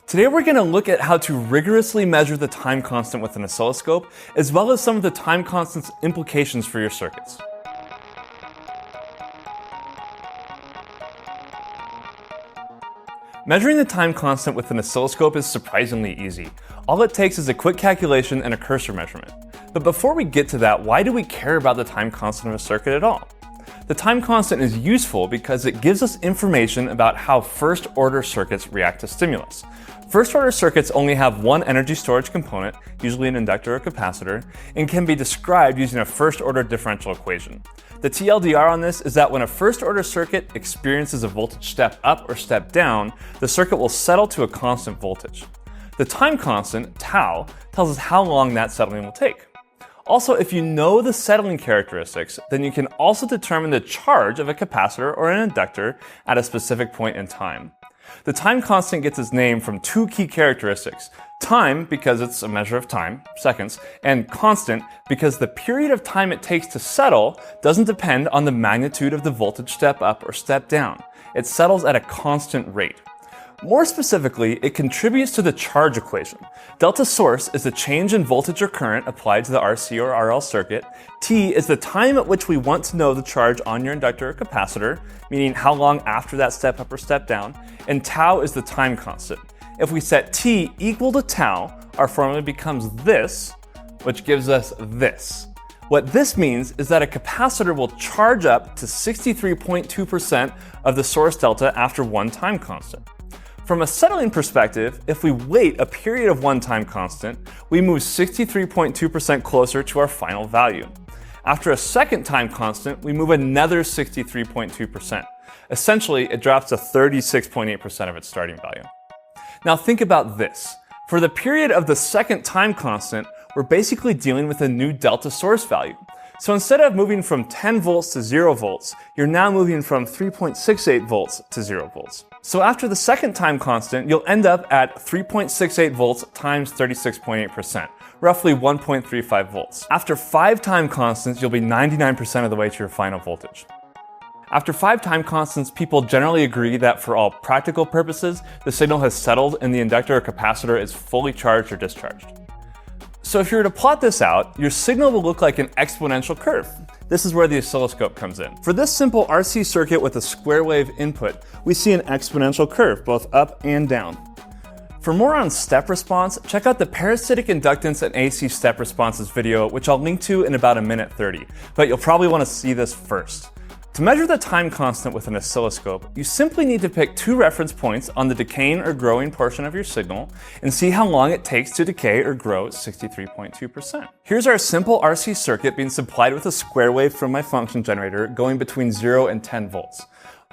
Today we're going to look at how to rigorously measure the time constant with an oscilloscope, as well as some of the time constant's implications for your circuits. Measuring the time constant with an oscilloscope is surprisingly easy. All it takes is a quick calculation and a cursor measurement. But before we get to that, why do we care about the time constant of a circuit at all? The time constant is useful because it gives us information about how first-order circuits react to stimulus. First-order circuits only have one energy storage component, usually an inductor or capacitor, and can be described using a first-order differential equation. The TLDR on this is that when a first-order circuit experiences a voltage step up or step down, the circuit will settle to a constant voltage. The time constant, tau, tells us how long that settling will take. Also, if you know the settling characteristics, then you can also determine the charge of a capacitor or an inductor at a specific point in time. The time constant gets its name from two key characteristics: time, because it's a measure of time, seconds, and constant, because the period of time it takes to settle doesn't depend on the magnitude of the voltage step up or step down. It settles at a constant rate. More specifically, it contributes to the charge equation. Delta source is the change in voltage or current applied to the RC or RL circuit. T is the time at which we want to know the charge on your inductor or capacitor, meaning how long after that step up or step down. And tau is the time constant. If we set T equal to tau, our formula becomes this, which gives us this. What this means is that a capacitor will charge up to 63.2% of the source delta after one time constant. From a settling perspective, if we wait a period of one time constant, we move 63.2% closer to our final value. After a second time constant, we move another 63.2%. Essentially, it drops to 36.8% of its starting value. Now think about this. For the period of the second time constant, we're basically dealing with a new delta source value. So instead of moving from 10 volts to 0 volts, you're now moving from 3.68 volts to 0 volts. So after the second time constant, you'll end up at 3.68 volts times 36.8%, roughly 1.35 volts. After 5 time constants, you'll be 99% of the way to your final voltage. After 5 time constants, people generally agree that for all practical purposes, the signal has settled and the inductor or capacitor is fully charged or discharged. So if you were to plot this out, your signal will look like an exponential curve. This is where the oscilloscope comes in. For this simple RC circuit with a square wave input, we see an exponential curve, both up and down. For more on step response, check out the parasitic inductance and AC step responses video, which I'll link to in about a minute 30, but you'll probably want to see this first. To measure the time constant with an oscilloscope, you simply need to pick 2 reference points on the decaying or growing portion of your signal and see how long it takes to decay or grow at 63.2%. Here's our simple RC circuit being supplied with a square wave from my function generator going between 0 and 10 volts.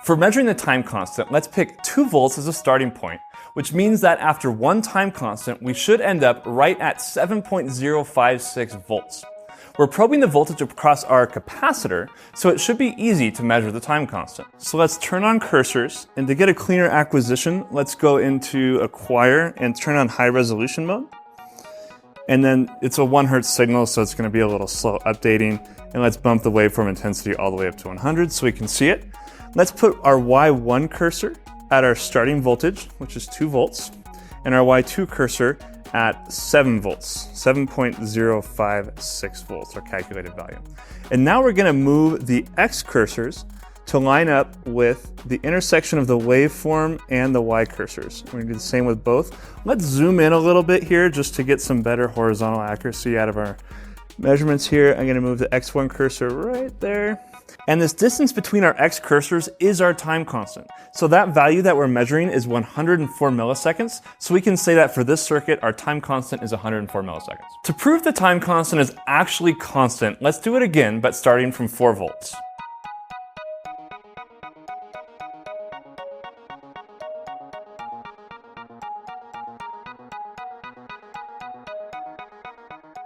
For measuring the time constant, let's pick 2 volts as a starting point, which means that after one time constant, we should end up right at 7.056 volts. We're probing the voltage across our capacitor, so it should be easy to measure the time constant. So let's turn on cursors, and to get a cleaner acquisition, let's go into Acquire and turn on high resolution mode. And then it's a 1 Hz signal, so it's going to be a little slow updating. And let's bump the waveform intensity all the way up to 100 so we can see it. Let's put our Y1 cursor at our starting voltage, which is 2 volts, and our Y2 cursor at 7 volts, 7.056 volts, our calculated value. And now we're going to move the X cursors to line up with the intersection of the waveform and the Y cursors. We're going to do the same with both. Let's zoom in a little bit here just to get some better horizontal accuracy out of our measurements here. I'm going to move the X1 cursor right there. And this distance between our X cursors is our time constant. So that value that we're measuring is 104 milliseconds. So we can say that for this circuit, our time constant is 104 milliseconds. To prove the time constant is actually constant, let's do it again, but starting from 4 volts.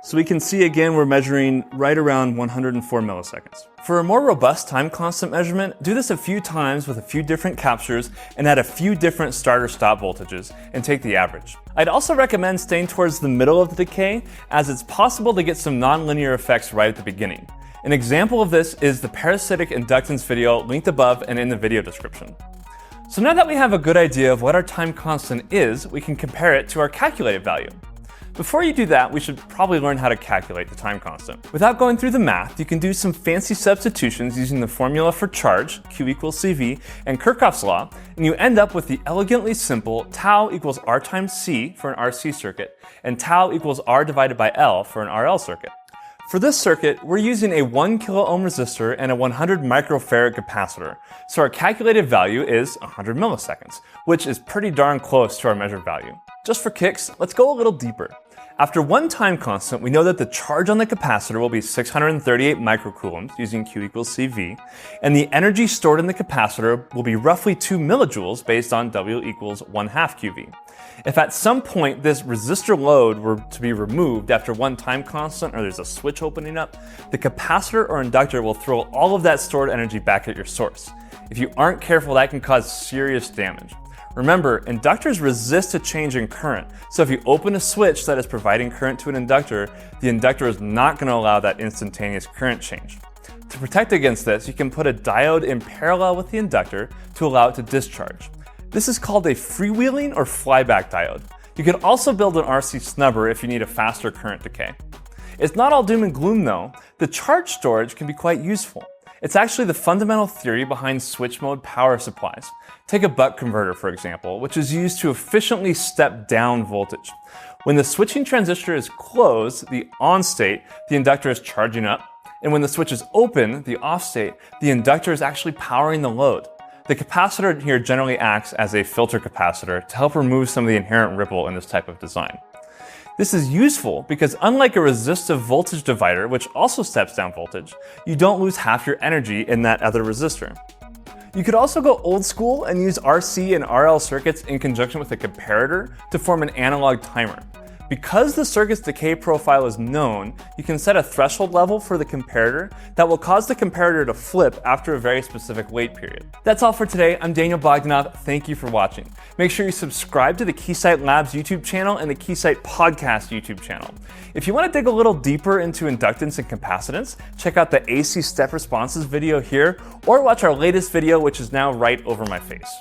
So we can see again we're measuring right around 104 milliseconds. For a more robust time constant measurement, do this a few times with a few different captures and at a few different start or stop voltages and take the average. I'd also recommend staying towards the middle of the decay, as it's possible to get some nonlinear effects right at the beginning. An example of this is the parasitic inductance video linked above and in the video description. So now that we have a good idea of what our time constant is, we can compare it to our calculated value. Before you do that, we should probably learn how to calculate the time constant. Without going through the math, you can do some fancy substitutions using the formula for charge, Q equals CV, and Kirchhoff's law, and you end up with the elegantly simple tau equals R times C for an RC circuit, and tau equals R divided by L for an RL circuit. For this circuit, we're using a 1 kilo ohm resistor and a 100 microfarad capacitor, so our calculated value is 100 milliseconds, which is pretty darn close to our measured value. Just for kicks, let's go a little deeper. After one time constant, we know that the charge on the capacitor will be 638 microcoulombs using Q equals CV, and the energy stored in the capacitor will be roughly 2 millijoules based on W equals 1/2 QV. If at some point this resistor load were to be removed after one time constant or there's a switch opening up, the capacitor or inductor will throw all of that stored energy back at your source. If you aren't careful, that can cause serious damage. Remember, inductors resist a change in current, so if you open a switch that is providing current to an inductor, the inductor is not going to allow that instantaneous current change. To protect against this, you can put a diode in parallel with the inductor to allow it to discharge. This is called a freewheeling or flyback diode. You could also build an RC snubber if you need a faster current decay. It's not all doom and gloom though. The charge storage can be quite useful. It's actually the fundamental theory behind switch mode power supplies. Take a buck converter, for example, which is used to efficiently step down voltage. When the switching transistor is closed, the on state, the inductor is charging up, and when the switch is open, the off state, the inductor is actually powering the load. The capacitor here generally acts as a filter capacitor to help remove some of the inherent ripple in this type of design. This is useful because unlike a resistive voltage divider, which also steps down voltage, you don't lose half your energy in that other resistor. You could also go old school and use RC and RL circuits in conjunction with a comparator to form an analog timer. Because the circuit's decay profile is known, you can set a threshold level for the comparator that will cause the comparator to flip after a very specific wait period. That's all for today. I'm Daniel Bogdanov. Thank you for watching. Make sure you subscribe to the Keysight Labs YouTube channel and the Keysight Podcast YouTube channel. If you want to dig a little deeper into inductance and capacitance, check out the AC step responses video here, or watch our latest video, which is now right over my face.